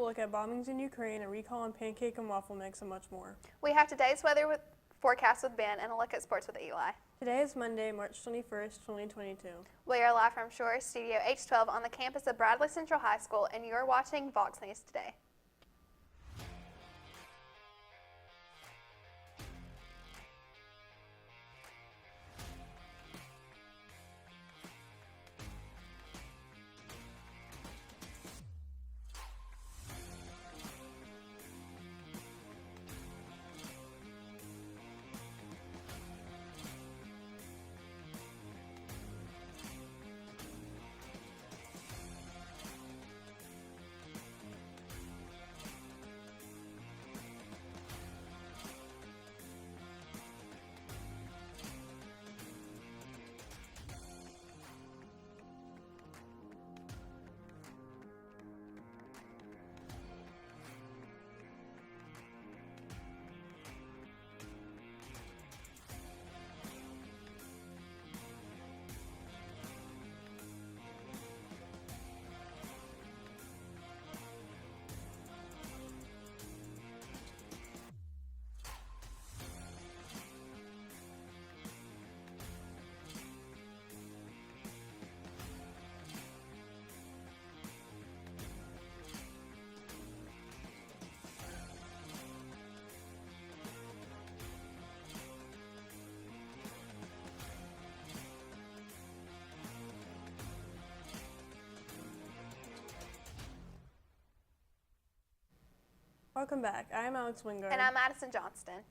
look at bombings in Ukraine, a recall on pancake and waffle mix, and much more. We have today's weather forecast with Ben and a look at sports with Eli. Today is Monday, March 21st, 2022. We are live from Shore Studio H12 on the campus of Bradley Central High School, and you're watching VOX News Today. Welcome back. I'm Alex Wingard. And I'm Madison Johnston.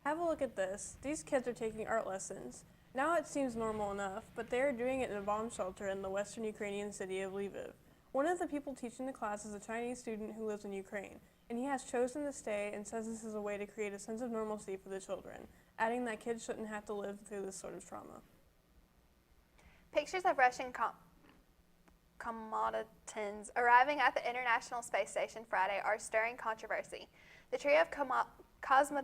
Have a look at this. These kids are taking art lessons. Now it seems normal enough, but they are doing it in a bomb shelter in the western Ukrainian city of Lviv. One of the people teaching the class is a Chinese student who lives in Ukraine, and he has chosen to stay and says this is a way to create a sense of normalcy for the children, adding that kids shouldn't have to live through this sort of trauma. Pictures of Russian combatants arriving at the International Space Station Friday are stirring controversy. The trio of cosmonauts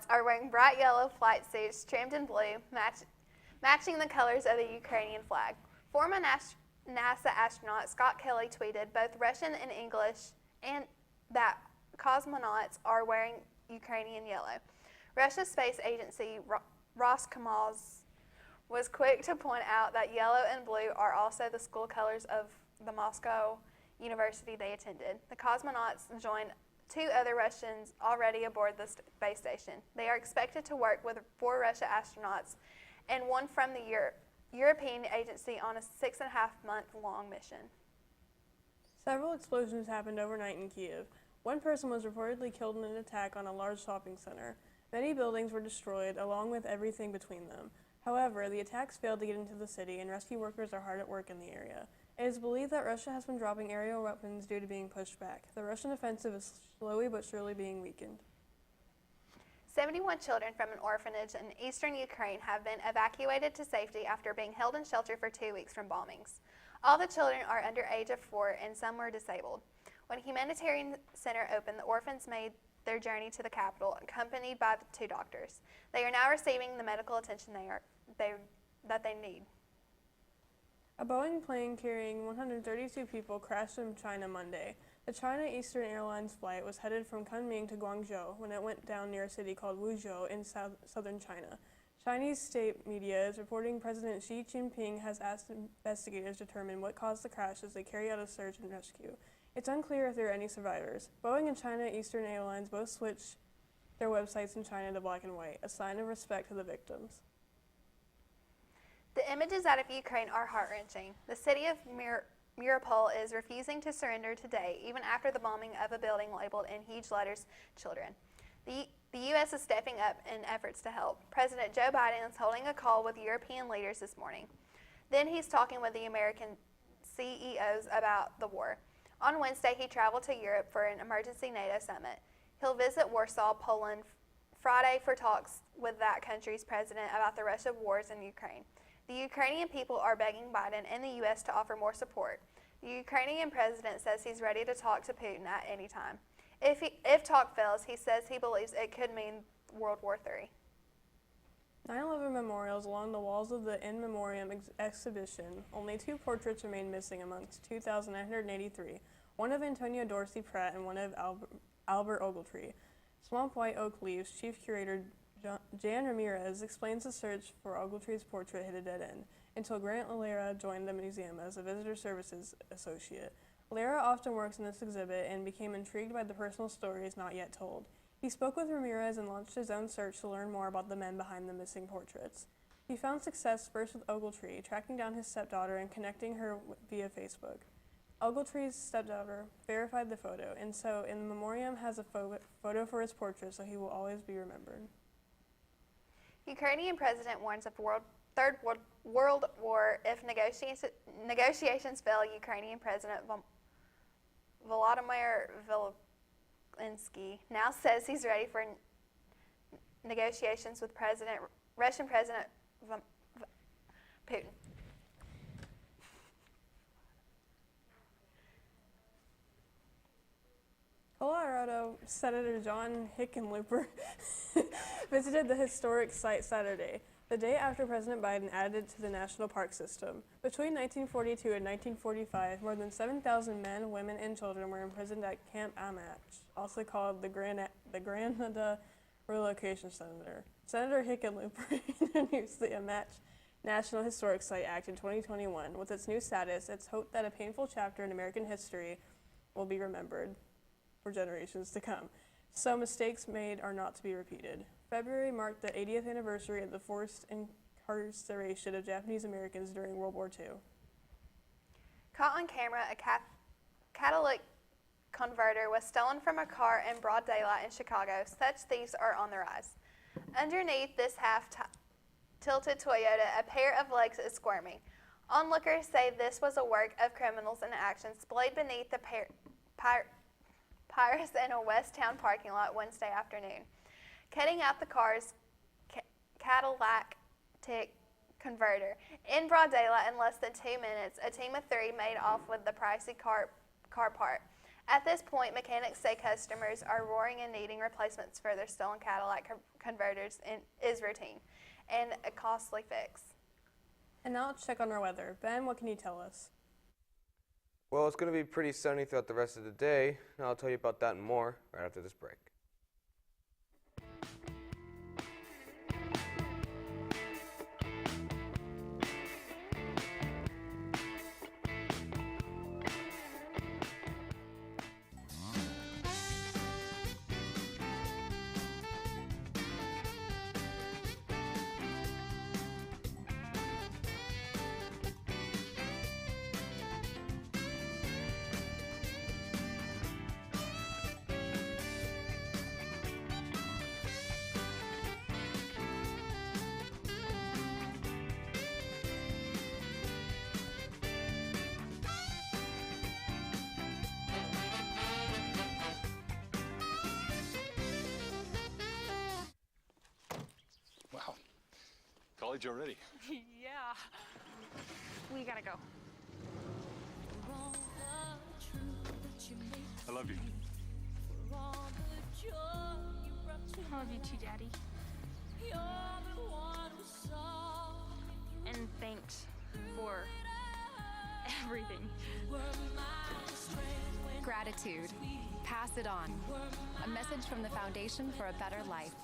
are wearing bright yellow flight suits trimmed in blue, matching the colors of the Ukrainian flag. Former NASA astronaut Scott Kelly tweeted both Russian and English and that cosmonauts are wearing Ukrainian yellow. Russia's space agency Roscosmos was quick to point out that yellow and blue are also the school colors of the Moscow university they attended. The cosmonauts joined two other Russians already aboard the space station. They are expected to work with 4 Russian astronauts and one from the European agency on a 6.5-month-long mission. Several explosions happened overnight in Kiev. One person was reportedly killed in an attack on a large shopping center. Many buildings were destroyed, along with everything between them. However, the attacks failed to get into the city, and rescue workers are hard at work in the area. It is believed that Russia has been dropping aerial weapons due to being pushed back. The Russian offensive is slowly but surely being weakened. 71 children from an orphanage in eastern Ukraine have been evacuated to safety after being held in shelter for 2 weeks from bombings. All the children are under age of 4 and some were disabled. When Humanitarian Center opened, the orphans made their journey to the capital, accompanied by the 2 doctors. They are now receiving the medical attention that they need. A Boeing plane carrying 132 people crashed in China Monday. The China Eastern Airlines flight was headed from Kunming to Guangzhou when it went down near a city called Wuzhou in southern China. Chinese state media is reporting President Xi Jinping has asked investigators to determine what caused the crash as they carry out a search and rescue. It's unclear if there are any survivors. Boeing and China Eastern Airlines both switched their websites in China to black and white, a sign of respect to the victims. The images out of Ukraine are heart-wrenching. The city of Mariupol is refusing to surrender today, even after the bombing of a building labeled in huge letters, children. The U.S. is stepping up in efforts to help. President Joe Biden is holding a call with European leaders this morning. Then he's talking with the American CEOs about the war. On Wednesday, he traveled to Europe for an emergency NATO summit. He'll visit Warsaw, Poland, Friday for talks with that country's president about the Russian wars in Ukraine. The Ukrainian people are begging Biden and the U.S. to offer more support. The Ukrainian president says he's ready to talk to Putin at any time. If talk fails, he says he believes it could mean World War III. 9/11 memorials along the walls of the In Memoriam exhibition, only 2 portraits remain missing amongst 2,983, one of Antonio Dorsey Pratt and one of Albert Ogletree. Swamp White Oak Leaves chief curator Jan Ramirez explains the search for Ogletree's portrait hit a dead end until Grant Lara joined the museum as a visitor services associate. Lara often works in this exhibit and became intrigued by the personal stories not yet told. He spoke with Ramirez and launched his own search to learn more about the men behind the missing portraits. He found success first with Ogletree, tracking down his stepdaughter and connecting her via Facebook. Ogletree's stepdaughter verified the photo, and so In Memoriam has a photo for his portrait, so he will always be remembered. Ukrainian president warns of Third World War if negotiations fail. Ukrainian President Volodymyr Zelensky now says he's ready for negotiations with Russian President Putin. Colorado Senator John Hickenlooper visited the historic site Saturday, the day after President Biden added it to the national park system. Between 1942 and 1945, more than 7,000 men, women, and children were imprisoned at Camp Amach, also called the Granada Relocation Center. Senator Hickenlooper introduced the Amach National Historic Site Act in 2021. With its new status, it's hoped that a painful chapter in American history will be remembered for generations to come, so mistakes made are not to be repeated. February marked the 80th anniversary of the forced incarceration of Japanese Americans during World War II. Caught on camera, a catalytic converter was stolen from a car in broad daylight in Chicago. Such thieves are on the rise. Underneath this half-tilted Toyota, a pair of legs is squirming. Onlookers say this was a work of criminals in action displayed beneath the Pirates in a West Town parking lot Wednesday afternoon. Cutting out the car's catalytic converter. In broad daylight, in less than 2 minutes, a team of 3 made off with the pricey car part. At this point, mechanics say customers are roaring and needing replacements for their stolen catalytic converters is routine and a costly fix. And now let's check on our weather. Ben, what can you tell us? Well, it's going to be pretty sunny throughout the rest of the day, and I'll tell you about that and more right after this break. Wow, college already. Yeah. We gotta go. I love you. I love you too, Daddy. And thanks for everything. Gratitude. Pass it on. A message from the Foundation for a Better Life.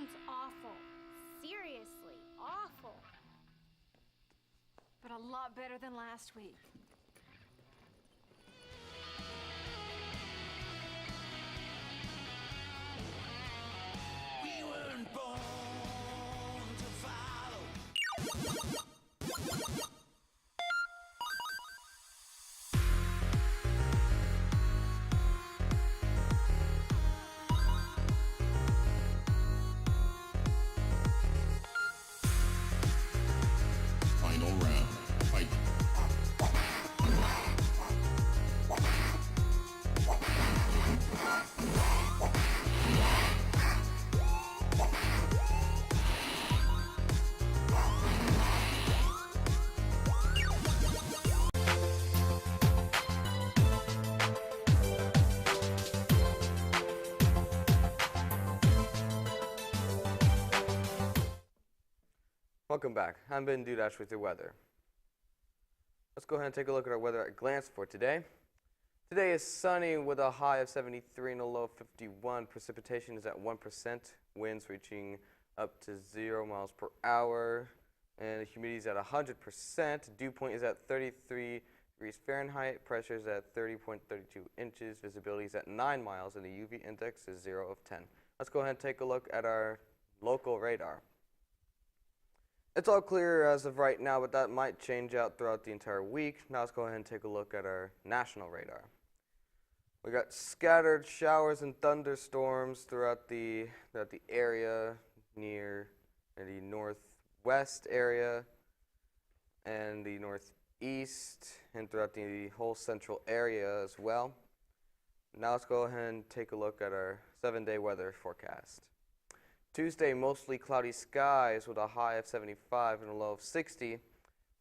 sounds awful. Seriously, awful. But a lot better than last week. We weren't born to follow. Final round. Fight. Welcome back. I'm Ben Dudash with your weather. Let's go ahead and take a look at our weather at a glance for today. Today is sunny with a high of 73 and a low of 51. Precipitation is at 1%. Winds reaching up to 0 miles per hour. And the humidity is at 100%. Dew point is at 33 degrees Fahrenheit. Pressure is at 30.32 inches. Visibility is at 9 miles. And the UV index is 0 of 10. Let's go ahead and take a look at our local radar. It's all clear as of right now, but that might change out throughout the entire week. Now let's go ahead and take a look at our national radar. We got scattered showers and thunderstorms throughout the area near the northwest area and the northeast and throughout the whole central area as well. Now let's go ahead and take a look at our 7-day weather forecast. Tuesday, mostly cloudy skies with a high of 75 and a low of 60.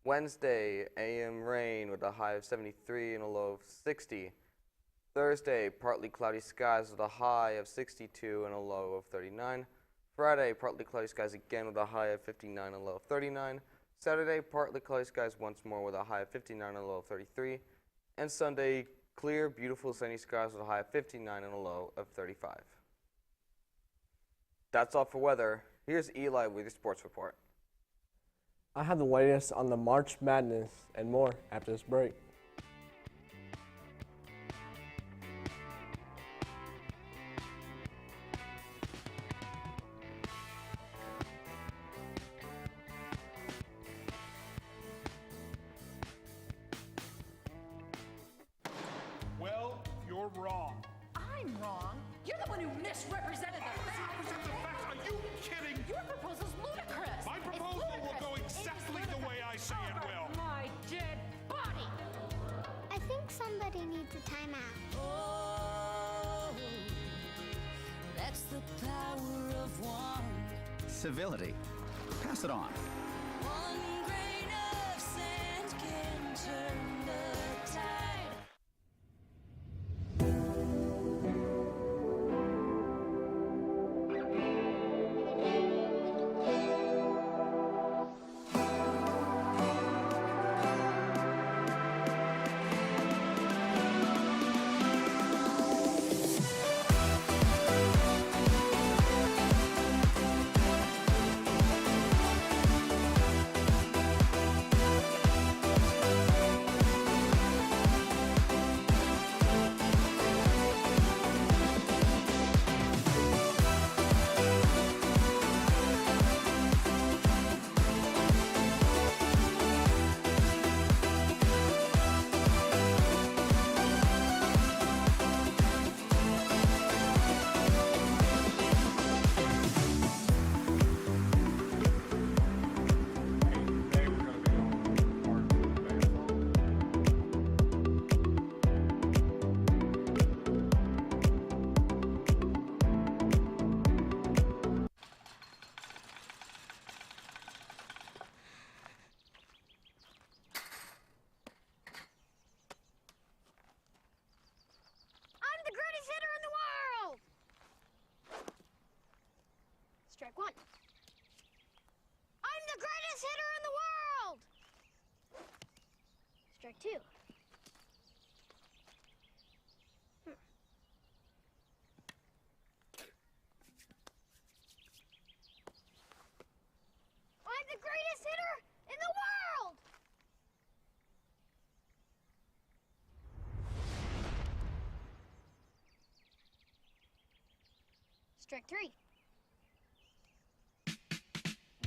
Wednesday, AM rain with a high of 73 and a low of 60. Thursday, partly cloudy skies with a high of 62 and a low of 39. Friday, partly cloudy skies again with a high of 59 and a low of 39. Saturday, partly cloudy skies once more with a high of 59 and a low of 33. And Sunday, clear, beautiful sunny skies with a high of 59 and a low of 35. That's all for weather. Here's Eli with your sports report. I have the latest on the March Madness and more after this break. Well, you're wrong. I'm wrong. You're the one who misrepresented the facts. Are you kidding? Your proposal's ludicrous. My proposal will go exactly the way I say it will. My dead body. I think somebody needs a timeout. Oh, That's the power of one. Civility. Pass it on. One grain of sand can turn the tide. I'm the greatest hitter in the world! Strike one. I'm the greatest hitter in the world! Strike two. Strike 3.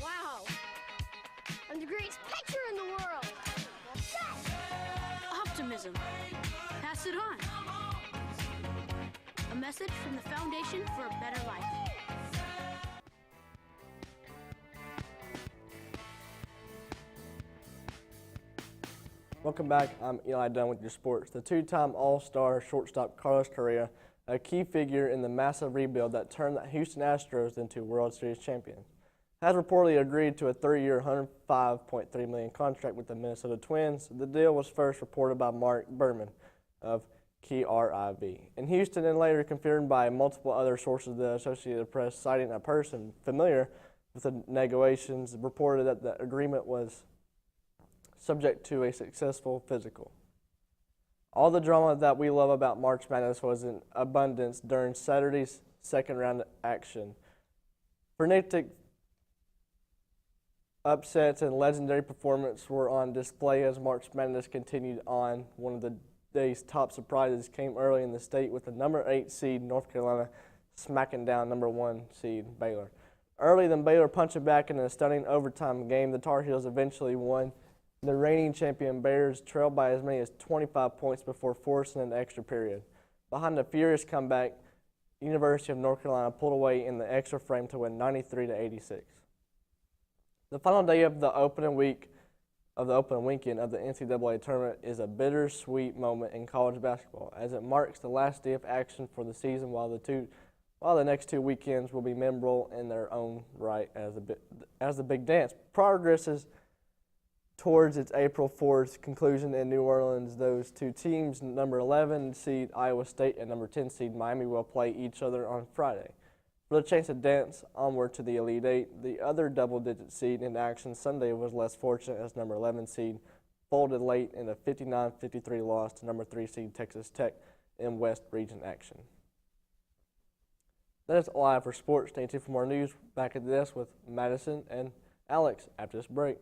Wow. I'm the greatest pitcher in the world. Yes! Optimism. Pass it on. A message from the Foundation for a Better Life. Welcome back. I'm Eli Dunn with your sports. The two-time All-Star shortstop Carlos Correa, a key figure in the massive rebuild that turned the Houston Astros into World Series champions, has reportedly agreed to a 3-year, $105.3 million contract with the Minnesota Twins. The deal was first reported by Mark Berman of KRIV in Houston and later confirmed by multiple other sources of the Associated Press, citing a person familiar with the negotiations reported that the agreement was subject to a successful physical. All the drama that we love about March Madness was in abundance during Saturday's second round action. Frenetic upsets and legendary performances were on display as March Madness continued on. One of the day's top surprises came early in the state with the number 8 seed North Carolina smacking down number 1 seed Baylor. Early, then Baylor punching back in a stunning overtime game. The Tar Heels eventually won. The reigning champion Bears trailed by as many as 25 points before forcing an extra period. Behind a furious comeback, University of North Carolina pulled away in the extra frame to win 93-86. The final day of the opening weekend of the NCAA tournament is a bittersweet moment in college basketball, as it marks the last day of action for the season. While the next 2 weekends will be memorable in their own right, as the big dance progresses towards its April 4th conclusion in New Orleans. Those two teams, number 11 seed Iowa State and number 10 seed Miami, will play each other on Friday for the chance to dance onward to the Elite Eight. The other double-digit seed in action Sunday was less fortunate as number 11 seed folded late in a 59-53 loss to number 3 seed Texas Tech in West Region action. That is all I have for sports. Stay tuned for more news. Back at this with Madison and Alex after this break.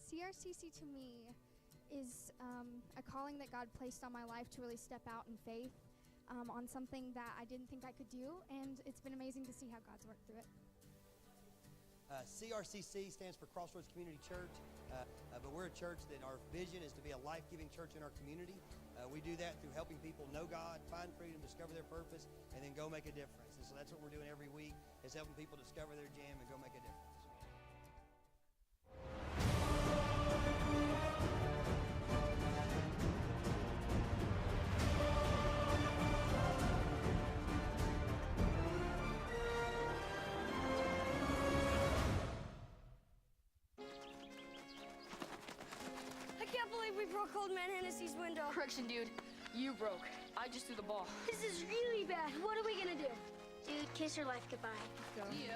CRCC to me is a calling that God placed on my life to really step out in faith on something that I didn't think I could do, and it's been amazing to see how God's worked through it. CRCC stands for Crossroads Community Church, but we're a church that our vision is to be a life-giving church in our community. We do that through helping people know God, find freedom, discover their purpose, and then go make a difference. And so that's what we're doing every week, is helping people discover their jam and go make a difference. We broke Old Man Hennessy's window. Correction, dude. You broke. I just threw the ball. This is really bad. What are we gonna do? Dude, kiss your life goodbye. See ya.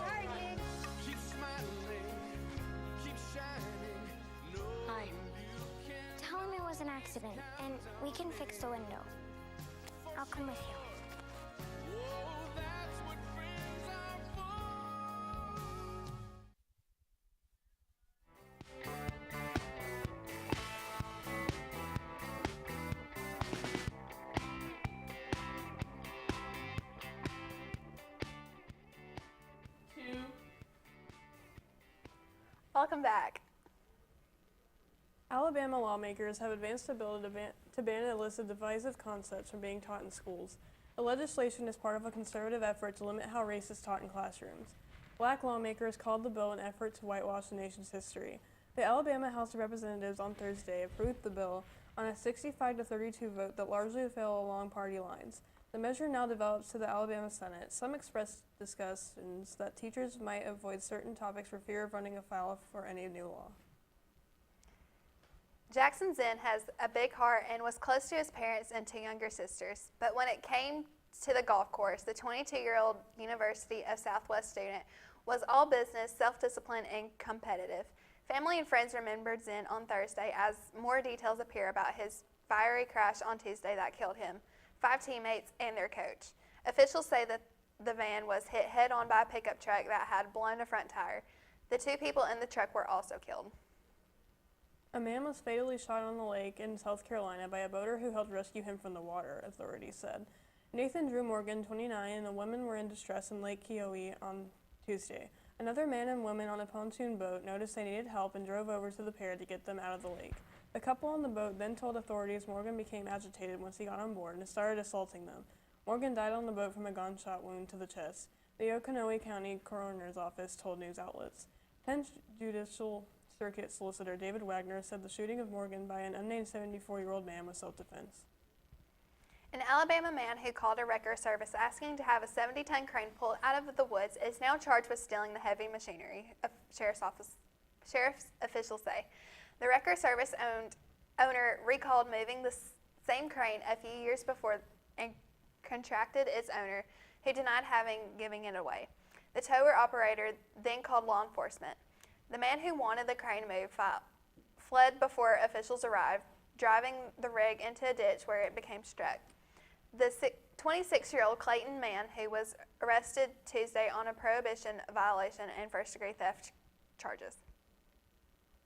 Sorry, kid. Keep smiling, keep shining. No, Hi. Tell him it was an accident, and we can fix the window. I'll come with you. that's what friends are for. Welcome back. Alabama lawmakers have advanced a bill to ban a list of divisive concepts from being taught in schools. The legislation is part of a conservative effort to limit how race is taught in classrooms. Black lawmakers called the bill an effort to whitewash the nation's history. The Alabama House of Representatives on Thursday approved the bill on a 65-32 vote that largely fell along party lines. The measure now develops to the Alabama Senate. Some expressed discussions that teachers might avoid certain topics for fear of running afoul for any new law. Jackson Zinn has a big heart and was close to his parents and two younger sisters. But when it came to the golf course, the 22-year-old University of Southwest student was all business, self-disciplined, and competitive. Family and friends remembered Zinn on Thursday as more details appear about his fiery crash on Tuesday that killed him, 5 teammates, and their coach. Officials say that the van was hit head-on by a pickup truck that had blown a front tire. The 2 people in the truck were also killed. A man was fatally shot on the lake in South Carolina by a boater who helped rescue him from the water, authorities said. Nathan Drew Morgan, 29, and a woman were in distress in Lake Keowee on Tuesday. Another man and woman on a pontoon boat noticed they needed help and drove over to the pair to get them out of the lake. The couple on the boat then told authorities Morgan became agitated once he got on board and started assaulting them. Morgan died on the boat from a gunshot wound to the chest. The Oconee County Coroner's Office told news outlets. 10th Judicial Circuit Solicitor David Wagner said the shooting of Morgan by an unnamed 74-year-old man was self-defense. An Alabama man who called a wrecker service asking to have a 70-ton crane pulled out of the woods is now charged with stealing the heavy machinery, sheriff's officials say. The wrecker service owner recalled moving the same crane a few years before and contracted its owner, who denied giving it away. The tower operator then called law enforcement. The man who wanted the crane moved fled before officials arrived, driving the rig into a ditch where it became stuck. The 26-year-old Clayton man, who was arrested Tuesday on a prohibition violation and first-degree theft charges.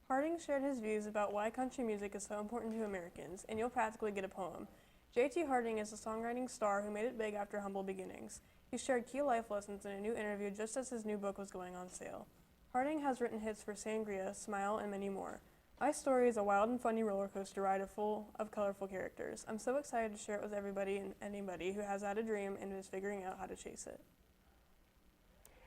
Harding shared his views about why country music is so important to Americans, and you'll practically get a poem. J.T. Harding is a songwriting star who made it big after humble beginnings. He shared key life lessons in a new interview just as his new book was going on sale. Harding has written hits for Sangria, Smile, and many more. My story is a wild and funny roller coaster ride full of colorful characters. I'm so excited to share it with everybody and anybody who has had a dream and is figuring out how to chase it.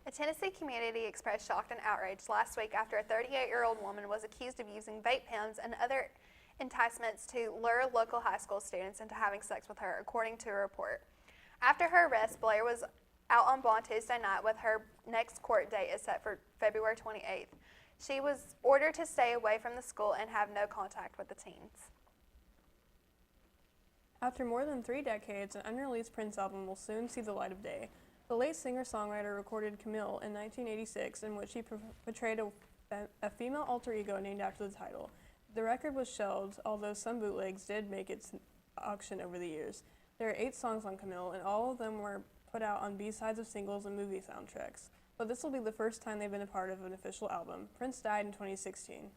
A Tennessee community expressed shock and outrage last week after a 38-year-old woman was accused of using vape pens and other enticements to lure local high school students into having sex with her, according to a report. After her arrest, Blair was out on bond Tuesday night with her next court date is set for February 28th. She was ordered to stay away from the school and have no contact with the teens. After more than 3 decades, an unreleased Prince album will soon see the light of day. The late singer-songwriter recorded Camille in 1986, in which he portrayed a female alter ego named after the title. The record was shelved, although some bootlegs did make its auction over the years. There are 8 songs on Camille, and all of them were put out on B-sides of singles and movie soundtracks. But this will be the first time they've been a part of an official album. Prince died in 2016.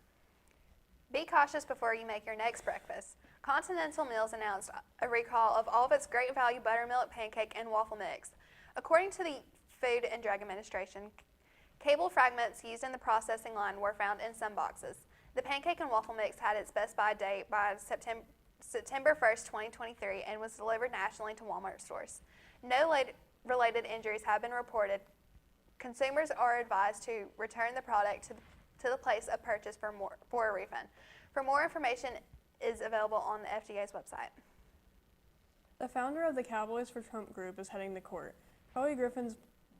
Be cautious before you make your next breakfast. Continental Mills announced a recall of all of its Great Value buttermilk pancake and waffle mix. According to the Food and Drug Administration, cable fragments used in the processing line were found in some boxes. The pancake and waffle mix had its best by date by September 1st, 2023, and was delivered nationally to Walmart stores. No related injuries have been reported. Consumers are advised to return the product to the place of purchase for a refund. For more information is available on the FDA's website. The founder of the Cowboys for Trump group is heading to court. Kelly Griffin's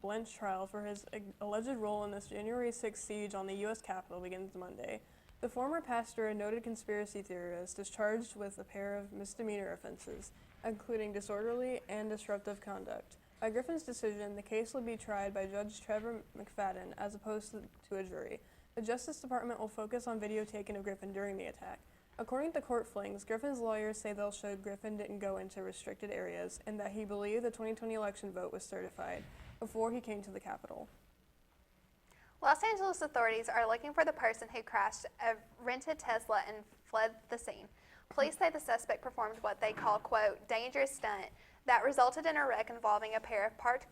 bench trial for his alleged role in this January 6th siege on the U.S. Capitol begins Monday. The former pastor and noted conspiracy theorist is charged with a pair of misdemeanor offenses, including disorderly and disruptive conduct. By Griffin's decision, the case will be tried by Judge Trevor McFadden as opposed to a jury. The Justice Department will focus on video taken of Griffin during the attack. According to court filings, Griffin's lawyers say they'll show Griffin didn't go into restricted areas and that he believed the 2020 election vote was certified before he came to the Capitol. Los Angeles authorities are looking for the person who crashed a rented Tesla and fled the scene. Police say the suspect performed what they call, quote, dangerous stunt that resulted in a wreck involving a pair of parked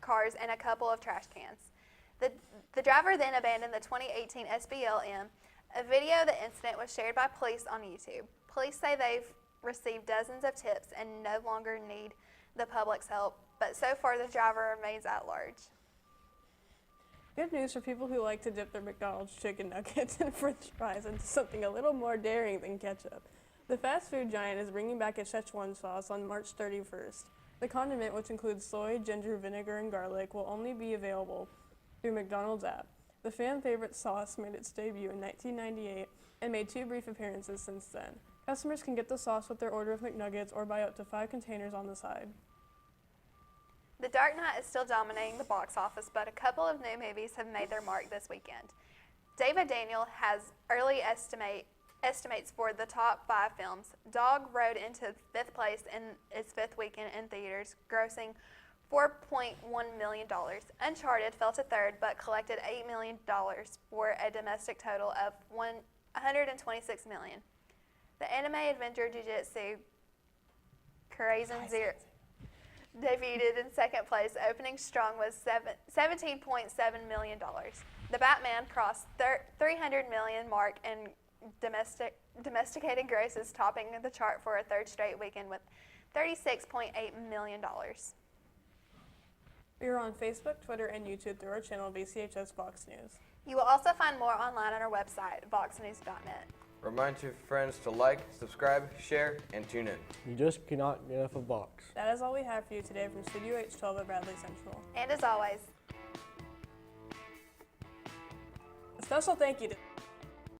cars and a couple of trash cans. The driver then abandoned the 2018 SBLM. A video of the incident was shared by police on YouTube. Police say they've received dozens of tips and no longer need the public's help, but so far the driver remains at large. Good news for people who like to dip their McDonald's chicken nuggets and french fries into something a little more daring than ketchup. The fast food giant is bringing back its Szechuan sauce on March 31st. The condiment, which includes soy, ginger, vinegar, and garlic, will only be available through McDonald's app. The fan favorite sauce made its debut in 1998 and made 2 brief appearances since then. Customers can get the sauce with their order of McNuggets or buy up to 5 containers on the side. The Dark Knight is still dominating the box office, but a couple of new movies have made their mark this weekend. David Daniel has early estimates for the top 5 films. Dog rode into 5th place in its 5th weekend in theaters, grossing $4.1 million. Uncharted fell to 3rd, but collected $8 million for a domestic total of $126 million. The anime adventure Jujutsu Kaisen Zero debuted in 2nd place, opening strong with $17.7 million. The Batman crossed $300 million mark in domesticated grosses, topping the chart for a 3rd straight weekend with $36.8 million. We are on Facebook, Twitter, and YouTube through our channel BCHS VOX News. You will also find more online on our website, voxnews.net. Remind your friends to like, subscribe, share, and tune in. You just cannot get enough of Vox. That is all we have for you today from Studio H12 at Bradley Central. And as always, A special thank you to